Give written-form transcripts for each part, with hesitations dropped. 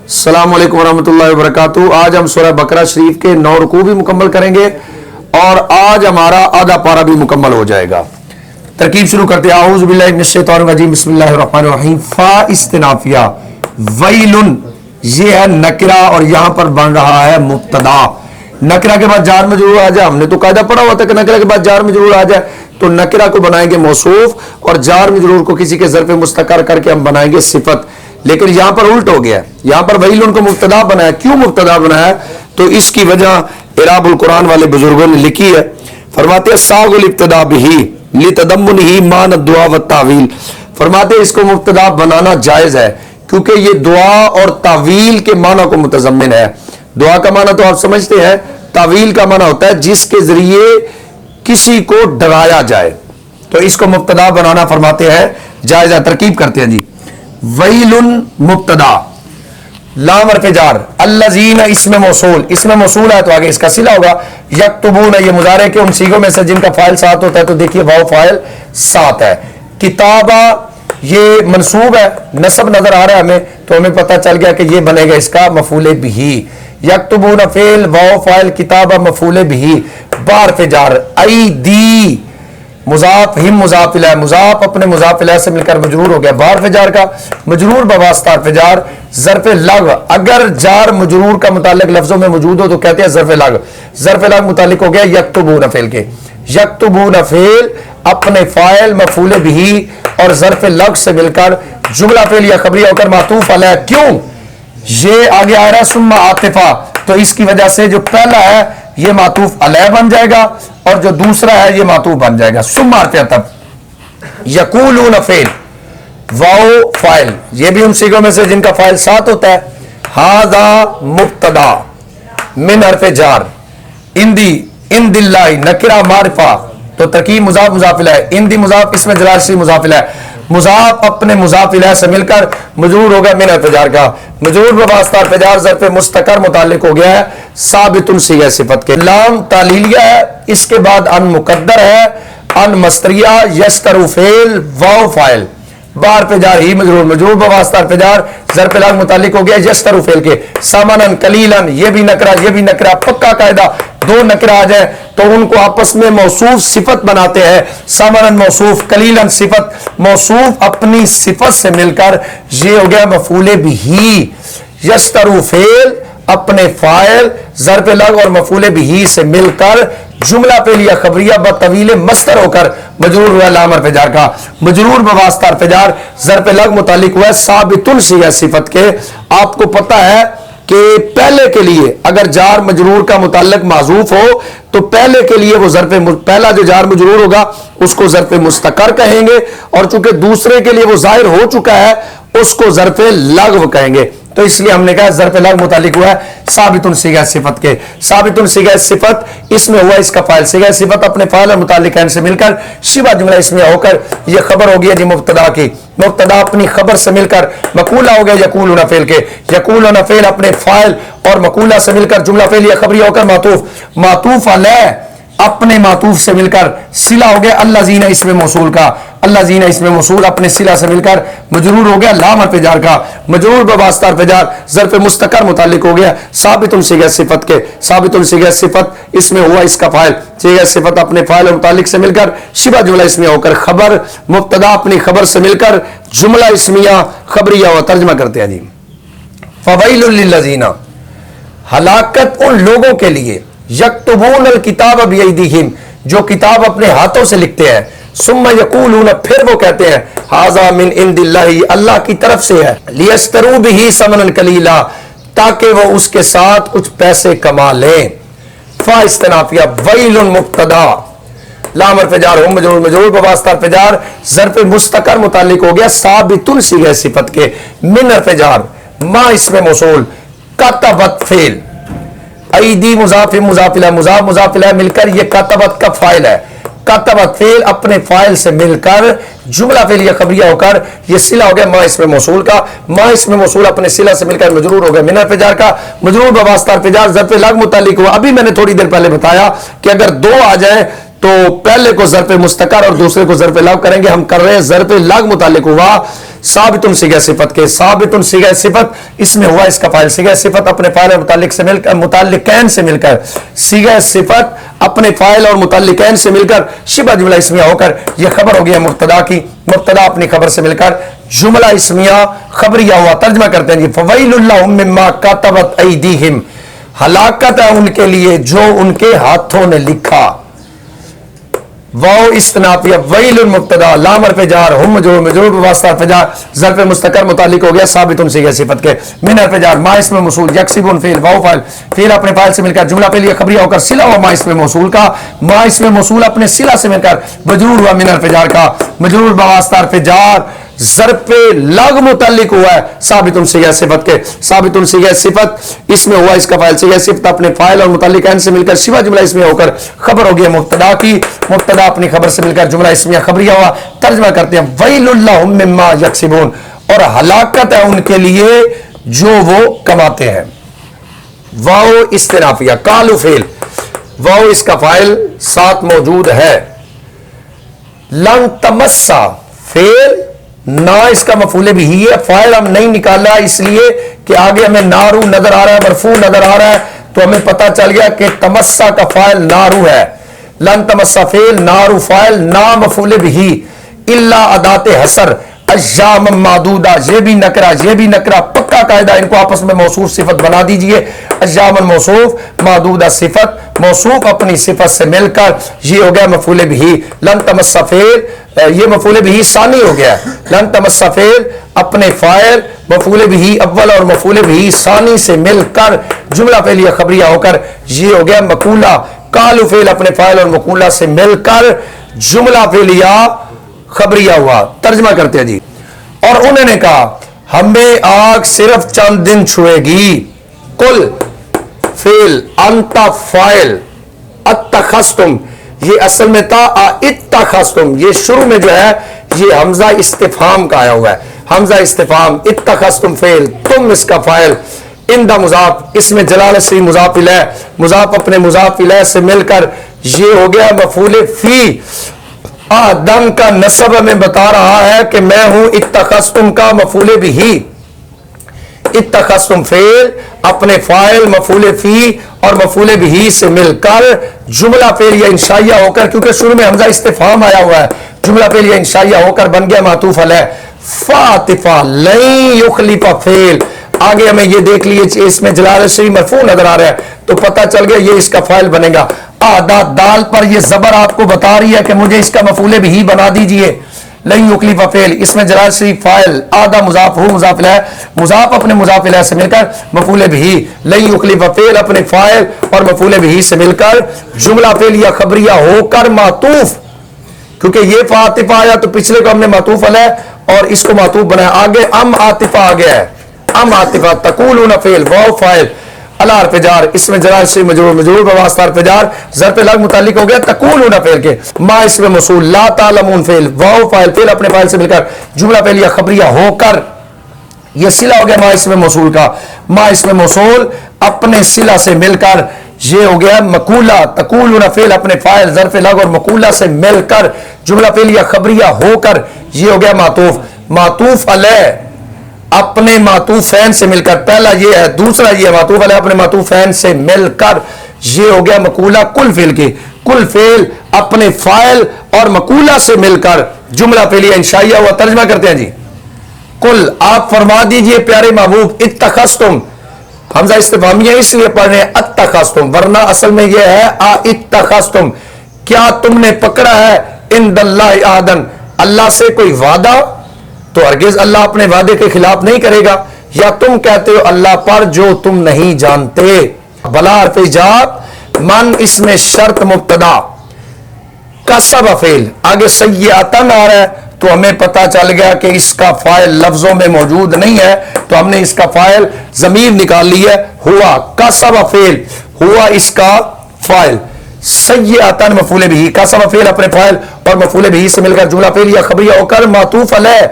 السلام علیکم ورحمۃ اللہ وبرکاتہ۔ آج ہم سورہ بقرہ شریف کے 9 رکوع بھی مکمل کریں گے اور آج ہمارا آدھا پارہ بھی مکمل ہو جائے گا۔ ترکیب شروع کرتے ہیں۔ اعوذ باللہ من الشیطان الرجیم، بسم اللہ الرحمن الرحیم۔ فا استنافیہ، ویلن یہ ہے نکرہ اور یہاں پر بن رہا ہے مبتدا۔ نکرہ کے بعد جار مجرور آ جائے، ہم نے تو قاعدہ پڑھا ہوا تھا کہ نکرہ کے بعد جار مجرور آ جائے تو نکرہ کو بنائیں گے موصوف اور جار مجرور کو کسی کے ظرف مستقر کر کے ہم بنائیں گے صفت، لیکن یہاں پر الٹ ہو گیا ہے۔ یہاں پر ویل ان کو مبتدا بنایا۔ کیوں مبتدا بنایا؟ تو اس کی وجہ اعراب القرآن والے بزرگوں نے لکھی ہے۔ فرماتے ہیں ساغ الابتدا بہی لتضمنہ معنی الدعاء والتعویل، فرماتے ہیں اس کو مبتدا بنانا جائز ہے کیونکہ یہ دعا اور تعویل کے معنی کو متضمن ہے۔ دعا کا معنی تو آپ سمجھتے ہیں، تعویل کا معنی ہوتا ہے جس کے ذریعے کسی کو ڈرایا جائے، تو اس کو مبتدا بنانا فرماتے ہیں جائز ہے۔ ترکیب کرتے ہیں جی۔ ویل مبتدا، لام حرف جار، الذین اسم موصول، اسم موصول ہے تو آگے اس کا صلہ ہوگا۔ یکتبون یہ مضارع کے ان صیغوں میں سے جن کا فاعل ساتھ ہوتا ہے، تو دیکھیے واو فاعل ساتھ ہے۔ کتابہ یہ منصوب ہے، نصب نظر آ رہا ہے ہمیں، تو ہمیں پتہ چل گیا کہ یہ بنے گا اس کا مفعول بہ۔ یکتبون فعل، واو فاعل، کتابہ مفعول بہ، با حرف جار، ایدی مضاف، ہم مضاف الیہ، مضاف اپنے مضاف الیہ سے مل کر مجرور ہو گیا۔ با حرف جار کا مجرور بواسطہ حرف جار، ظرف لغو، اگر جار مجرور کا متعلق لفظوں میں موجود ہو تو کہتے ہیں ظرف لغو۔ ظرف لغو متعلق ہو گیا یکتبون فعل کے۔ یکتبون فعل اپنے فاعل مفعول بہ اور ظرف لغو سے مل کر جملہ فعل یا خبریہ ہو کر معطوف علیہ۔ کیوں؟ یہ آگے آ رہا ہے ثم عاطفہ، تو اس کی وجہ سے جو پہلا ہے یہ معطوف علیہ بن جائے گا اور جو دوسرا ہے یہ معطوف بن جائے گا۔ ثم حرف عطف، یقولون فعل، واو فاعل، یہ بھی ان صیغوں میں سے جن کا فاعل ساتھ ہوتا ہے۔ ھذا مبتدا، من حرف جار، ان اللہ نکرہ معرفہ، تو ترکیب مضاف مضاف الیہ، ان دی مضاف اسم جلال سے مضاف الیہ، مضاف اپنے مضاف الیہ سے مل کر مجرور ہو گیا من حرف جار کا، مجرور بواسطہ حرف جار ظرف مستقر متعلق ہو گیا ہے ثابت صیغہ صفت کے۔ لام تعلیلیہ ہے، اس کے بعد ان مقدر ہے، ان مصدریہ، یشترو فعل، واو فاعل، با حرف جار ہی مجرور، مجرور بواسطہ حرف جار ظرف لغو متعلق ہو گیا یشترو فعل کے۔ ثمنن قلیلاً، یہ بھی نکرہ یہ بھی نکرہ، پکا قاعدہ، دو نکرہ آ جائیں تو ان کو آپس میں موصوف صفت بناتے ہیں۔ ثمنن موصوف، قلیلاً صفت، موصوف اپنی صفت سے مل کر یہ ہو گیا مفعول بہ۔ یشترو فعل اپنے فاعل ظرف لغو اور مفعول بہ سے مل کر جملہ فعل یا خبریہ بطویل مصدر ہو کر مجرور ہوا لام حرف جار کا، مجرور بواسطہ حرف جار ظرف لغو متعلق ہوا ہے ثابت صیغہ صفت کے۔ آپ کو پتہ ہے کہ پہلے کے لیے اگر جار مجرور کا متعلق معذوف ہو تو پہلے کے لیے وہ ظرف، پہلا جو جار مجرور ہوگا اس کو ظرف مستقر کہیں گے، اور چونکہ دوسرے کے لیے وہ ظاہر ہو چکا ہے اس کو ظرف لغو کہیں گے، تو اس لیے ہم نے کہا ظرف لغو متعلق ہوا ہے ثابت صیغہ صفت کے۔ ثابت صیغہ صفت اس میں ہوا اس کا فاعل، صیغہ صفت اپنے فاعل اور متعلق سے مل کر شبہ جملہ اسمیہ ہو کر یہ خبر ہو گیا جی مبتدا کی، مبتدا اپنی خبر سے مل کر مقولہ ہو گیا یقولون فعل کے، یقولون فعل اپنے فاعل اور مقولہ سے مل کر جملہ فعل یا خبریہ ہو کر معطوف، معطوف علیہ اپنے معطوف سے مل کر صلہ ہو گیا الذین اسم موصول کا، الذین اسم موصول اپنے صلہ سے مل کر مجرور ہو گیا لام حرف جار کا، مجرور بواسطہ حرف جار ظرف مستقر متعلق ہو گیا ثابت صیغہ صفت کے۔ ثابت صیغہ صفت اس میں ہوا اس کا فاعل، صیغہ صفت اپنے فاعل اور متعلق سے مل کر شبہ جملہ اسمیہ ہو کر خبر، مبتدا اپنی خبر سے مل کر جملہ اسمیہ خبریہ ہوا۔ ترجمہ کرتے ہیں جی۔ فویل للذین، ہلاکت ان لوگوں کے لیے، یکتبون الکتاب بیدیہم جو کتاب اپنے ہاتھوں سے لکھتے ہیں، ثم یقولون پھر وہ کہتے ہیں ھذا من عند اللہ اللہ کی طرف سے ہے، لیشتروا بہ ثمنا قلیلا تاکہ وہ اس کے ساتھ کچھ پیسے کما لیں۔ فا استنافیہ، ویل مبتدا، لام حرف جار ہم مجرور، مجرور بواسطہ حرف جار ظرف مستقر متعلق ہو گیا ثابت صیغہ صفت کے، من حرف جار، ما اسم موصول، کتبت فعل، ایدی مضاف مضاف الیہ، مضاف مضاف الیہ مل کر یہ کتبت کا فاعل ہے، کتبت فعل اپنے فاعل سے مل کر جملہ فعل یا خبریہ ہو کر یہ صلہ ہو گیا ما اسم موصول کا، ما اسم موصول اپنے صلہ سے مل کر مجرور ہو گیا من حرف جار کا، مجرور بواسطہ حرف جار ظرف لغو متعلق ہوا۔ ابھی میں نے تھوڑی دیر پہلے بتایا کہ اگر دو آ جائیں تو پہلے کو ظرف مستقر اور دوسرے کو ظرف لغو کریں گے، ہم کر رہے ہیں ظرف لغو متعلق ہوا साबितुन सिगा सिफत के, साबितुन सिगा सिफत इसमें हुआ इसका फाइल, सिगा सिफत अपने फाइल और मुताल्लिक से मिलकर, मुताल्लिकैन से मिलकर, सिगा सिफत अपने फाइल और मुताल्लिकैन से मिलकर शिबा जुमला इस्मिया होकर यह खबर हो गया मुब्तदा की, मुब्तदा अपनी खबर से मिलकर जुमला इस्मिया खबरिया हुआ। तर्जमा करते हैं जी, फवैलुल लहुम मिम्मा कतबत ऐदीहिम, हलाकत है उनके लिए जो उनके हाथों ने लिखा। वाओ इस्तनाफिया, वैलुल मुब्तदा लामर पे जार, हम मजरूर वास्ता पे जार, ज़र्फ़ मुस्तकर मुतालिक हो गया साबितुन सिगा सिफत के, मिनर पे जार, मा इसमें मौसूल, यक्सिबुन फ़िल, वाओ फ़ाइल, फिर अपने फाइल से मिलकर जुमला पे लिए खबरिया होकर सिला हुआ मा इसमें मौसूल का, मा इसमें मौसूल अपने सिला से मिलकर मजरूर हुआ मिनर पे जार का, मजरूर वास्ता पे जार, ज़र्फ़ लग मुतालिक हुआ है साबितुन सिगा सिफत के, साबितुन सिगा सिफत इसमें हुआ इसका फाइल, सिगा सिफत अपने फाइल और मुताल्लिकैन से मिलकर शिवा जुमला इसमें होकर खबर हो गया मुब्तदा की, मुब्तदा अपनी खबर से मिलकर जुमला इसमें खबरिया हुआ। तर्जमा करते हैं वैलुल लहुम मिम्मा यक्सिबून, और हलाकत है उनके लिए जो वो कमाते हैं। वाओ इस्तिनाफिया, कालू फेल, वाओ इसका फाइल साथ मौजूद है। लन तमस्सा फेल ना इसका मफूले भी ही है, फाइल हम नहीं निकाला इसलिए कि आगे हमें नारू नजर आ रहा है, मरफू नजर आ रहा है, तो हमें पता चल गया कि तमस्सा का फाइल नारू है। लन तमस्सा फेल, नारू फाइल, ना मफूले भी ही, इल्ला अदाते हसर, अय्याम मादूदा, ये भी नकरा, पक्का कायदा, इनको आपस में मौसूफ सिफत बना दीजिए। अय्याम मौसूफ, मादूदा सिफत, मौसूफ अपनी सिफत से मिलकर ये हो गया मफूले भी। लन तमस्सा फेल, ये मफूले भी सानी हो गया। लन तमस्सा फेल अपने फाइल मफूले भी अव्वल और मफूले भी सानी से मिलकर जुमला फेलिया खबरिया होकर ये हो गया मकूला। कालू फेल अपने फाइल और मकूला से मिलकर जुमला फेलिया खबरिया हुआ। तर्जमा करते हैं जी, और उन्होंने कहा हमें आग सिर्फ चंद दिन छुएगी। कुल फेल, अंता फाइल, अत्तखस्तुम, ये असल में था इत्तखस्तुम, ये शुरू में जो है ये हमजा इस्तिफाम का आया हुआ है, हमजा इस्तिफाम। इत्तखस्तुम फेल, तुम इसका फाइल, इंदा मुजाफ, इसमें जलाल से मुजाफ इलैह, मुजाफ अपने मुजाफ इलैह से मिलकर ये हो गया मफूले फी। आदम का नसब में बता रहा है कि मैं हूं इत्तखस्तुम का मफूले भी। इत्तखस्तुम फेल अपने फाइल मफूले फी और मफूले भी से मिलकर जुमला फेल या इंशाइया होकर, क्योंकि शुरू में हमजा इस्तिफाम आया हुआ है, जुमला फेल या इंशाइया होकर बन गया मातूफ अलैह। फातिफा लई युखलिफा फेल, आगे हमें ये देख लिए इसमें जलाल से मरफू नजर आ रहा है तो पता चल गया ये इसका फाइल बनेगा। आदा दाल पर ये जबर आपको बता रही है कि मुझे इसका मफूले भी बना दीजिए। लई युखलिफा फेल, इसमें जलाल से फाइल, आदा मुजाफ हु मुजाफ इलैह, मुजाफ अपने मुजाफ इलैह से मिलकर मफूले भी। लई युखलिफा फेल अपने फाइल और मफूले भी से मिलकर जुमला फेल या खबरिया होकर मातूफ, क्योंकि ये फातिफा आया तो पिछले को हमने मातूफ अलैह और इसको मातूफ बनाया। आगे अम आतिफा आ गया है, अम आतिफा, तकूलून फेल, वाव फाइल, अलार पे जार, इसमें जरा से मजरूर, मजरूर बवास्तार पे जार, जर पे लग मुतालिक हो गया तकूलून फेल के। मा इसमें मौसूल, ला तालमून फेल, वाव फाइल, फेल अपने फाइल से मिलकर जुमला फेल या खबरिया होकर ये सिला हो गया मा इसमें मौसूल का। मा इसमें मौसूल अपने सिला से मिलकर ये हो गया मकूला। तकूलून फेल अपने फाइल ज़र्फ़ लग और मकूला से मिलकर जुमला फेल या खबरिया होकर ये हो गया मातूफ। मातूफ अलैह अपने मातूफैन से मिलकर, पहला ये है, दूसरा ये है मातूफ अलैह अपने मातूफैन से मिलकर ये हो गया मकूला कुल फेल की। कुल फेल अपने फाइल और मकूला से मिलकर जुमला फेलिया इंशाइया हुआ। तर्जमा करते हैं जी, कुल आप फरमा दीजिए प्यारे महबूब, इत्तखस्तुम, हमजा इस्तिफामिया इसलिए पढ़ रहे हैं अत्तखस्तुम, वरना असल में यह है आ इत्तखस्तुम, क्या तुमने पकड़ा है इंदल्लाहि आदन, अल्लाह से कोई वादा, तो हरगिज अल्लाह अपने वादे के खिलाफ नहीं करेगा। या तुम कहते हो अल्लाह पर जो तुम नहीं जानते। बला हर्फ इजाब, मन इसमें शर्त मुब्तदा, कसब फेल, आगे सय्यातन आ रहा है तो हमें पता चल गया कि इसका फाइल लफ्जों में मौजूद नहीं है, तो हमने इसका फाइल जमीर निकाल ली है हुआ। कसब फेल हुआ इसका फाइल, सय्यातन मफूले भी, कसब फेल अपने फाइल और मफूले भी से मिलकर जुमला फेल या खबरिया होकर मातूफ अलैह,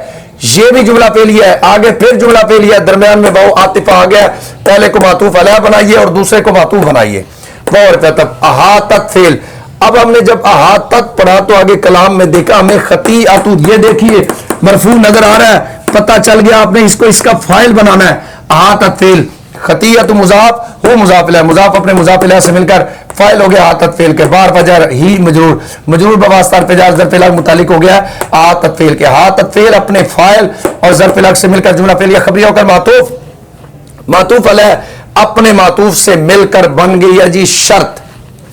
ये भी जुमला फेलिया है, आगे फिर जुमला फेलिया, दरमियान में बहु आतिफा आ गया, पहले को मातूफ अलैह बनाइए और दूसरे को मातूफ बनाइए। तब अहातत फेल, अब हमने जब अहातत पढ़ा तो आगे कलाम में देखा हमें खतीअतु, ये देखिए मरफू नजर आ रहा है, पता चल गया आपने इसको इसका फाइल बनाना है, अहातत फेल, खतियत मुजाफ हो मुजाफ इलैह, मुजाफ अपने मुजाफ इलैह से मिलकर फाइल हो गया अहातत फेल के, बार बजार ही मजरूर, मजरूर बवास्तार पे जार ज़र्फ़ इलाक़ मुतालिक हो गया अहातत फेल के, अहातत फेल अपने फाइल और ज़र्फ़ इलाक़ से मिलकर जुमला फेल या खबरिया होकर मातूफ, मातूफ अलैह अपने मातूफ से मिलकर बन गई है जी शर्त,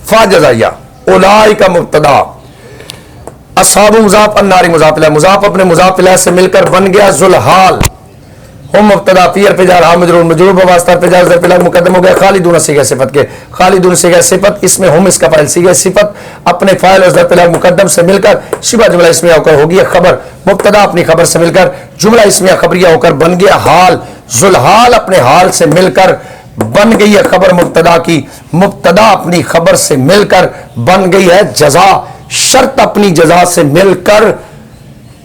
फा जज़ाइया, उलाइका मुब्तदा, अस्हाबु मुज़ाफ अन्नारी मुज़ाफ इलैह, मुज़ाफ अपने मुज़ाफ इलैह से मिलकर बन गया ज़ुलहाल, हम मुब्तदा फिर पे जार मजरूर, मजरूर बवास्ता पे जार ज़र्फ़ इलाक़ मुक़द्दम हो गया खालिदून सीगा सिफत के, खालिदून सीगा सिफत, इसमें हम इसका फाइल सीगा सिफत अपने फाइल और ज़र्फ़ इलाक़ मुक़द्दम से मिलकर शिबा जुमला इसमें होकर होगी खबर, मुब्तदा अपनी खबर से मिलकर जुमला इसमें खबरिया होकर बन गया हाल, ज़ुलहाल अपने हाल से मिलकर बन गई है खबर मुब्तदा की, मुब्तदा अपनी खबर से मिलकर बन गई है जज़ा, शर्त अपनी जज़ा से मिलकर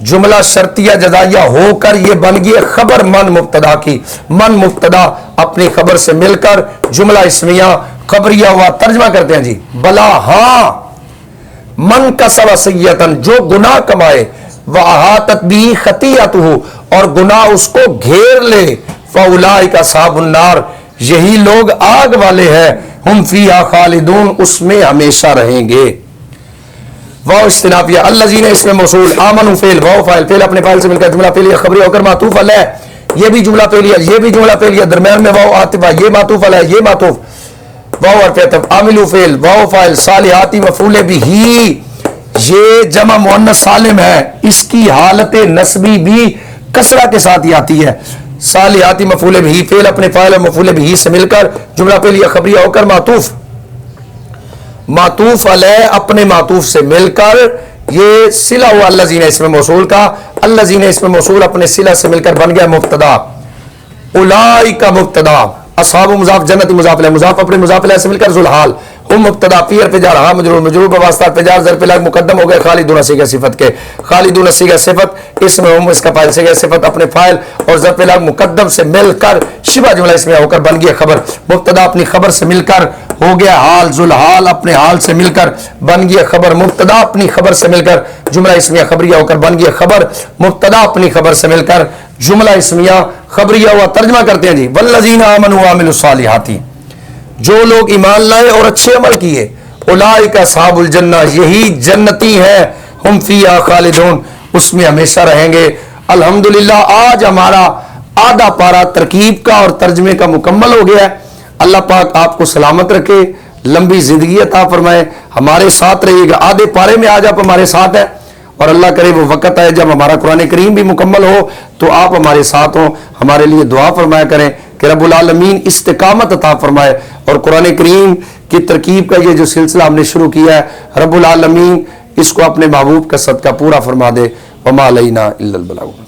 जुमला शर्तिया जज़ाइया होकर ये बन गई खबर मन मुब्तदा की, मन मुब्तदा अपनी खबर से मिलकर जुमला इसमिया खबरिया हुआ, तर्जमा करते हैं जी, बला हाँ मन कसब सय्यतन, जो गुनाह कमाए, व अहातत भी खतियतहु और गुनाह उसको घेर ले, फउलाइका अस्हाबुन नार यही लोग आग वाले हैं, हम फीहा खालिदून उसमें हमेशा रहेंगे। वाव इस्तिनाफिया, अल्लज़ीना इसमें मौसूल, आमनु फेल, वाव फाइल, फेल अपने फाइल से मिलकर जुमला फेलिया खबरिया होकर मातूफ अलैह, ये भी जुमला फेलिया, ये भी जुमला फेलिया, दरमियान में वाव आतिफा, ये मातूफ अलैह, ये मातूफ, वाव अर्फ़ आमिलु फेल, वाव फाइल, सालिहाती मफ़ूल बिही, ये जमा मुअन्नस सालिम है, इसकी हालत नस्बी भी कसरा के साथ ही आती है, सालिहाती मफ़ूल बिही, फेल अपने फाइल और मफ़ूल बिही से मिलकर जुमला फेलिया खबरिया होकर मातूफ, मातूफ अलैह अपने मातूफ से मिलकर ये सिला हुआ अल्लज़ीना इसमें मौसूल का, अल्लज़ीना इसमें मौसूल अपने सिला से मिलकर बन गया मुब्तदा, उलाइका मुब्तदा, अस्हाबु मुज़ाफ जन्नती मुज़ाफ इलैह, मुज़ाफ अपने मुज़ाफ इलैह से मिलकर ज़ुलहाल, हम मुब्तदा फिर पे जार हा मजरूर, मजरूर बवास्ता पे जार ज़र्फ़ इलाक़ मुक़द्दम हो गए खालिदून सीगा सिफत के, खालिदून सीगा सिफत, इसमें हम इसका फाइल सीगा सिफत अपने फाइल और ज़र्फ़ इलाक़ मुक़द्दम से मिलकर शिबा जुमला इसमें होकर बन गया खबर, मुब्तदा अपनी खबर से मिलकर हो गया हाल, ज़ुलहाल अपने हाल से मिलकर बन गया खबर, मुब्तदा अपनी खबर से मिलकर जुमला इसमिया खबरिया होकर बन गया खबर, मुब्तदा अपनी खबर से मिलकर जुमला इसमिया खबरिया हुआ, तर्जमा करते हैं जी, वल्लज़ीना आमनु व अमिलुस सालिहाती, जो लोग ईमान लाए और अच्छे अमल किए, उलाइका अस्हाबुल जन्नह यही जन्नती हैं, हम फीहा खालिदून उसमें हमेशा रहेंगे। अल्हम्दुलिल्लाह आज हमारा आधा पारा तरकीब का और तर्जमे का मुकम्मल हो गया है। अल्लाह पाक आपको सलामत रखे, लंबी जिंदगी अता फरमाए, हमारे साथ रहिएगा, आधे पारे में आज आप हमारे साथ हैं और अल्लाह करे वो वक्त आए जब हमारा कुरान करीम भी मुकम्मल हो तो आप हमारे साथ हो, हमारे लिए दुआ फरमाया करें कि रब्बुल आलमीन इस्तिकामत अता फरमाए और कुरान करीम की तरकीब का ये जो सिलसिला हमने शुरू किया है, रब्बुल आलमीन इसको अपने महबूब का सदका पूरा फरमा दे। वमा अलैना इल्लल बलाग।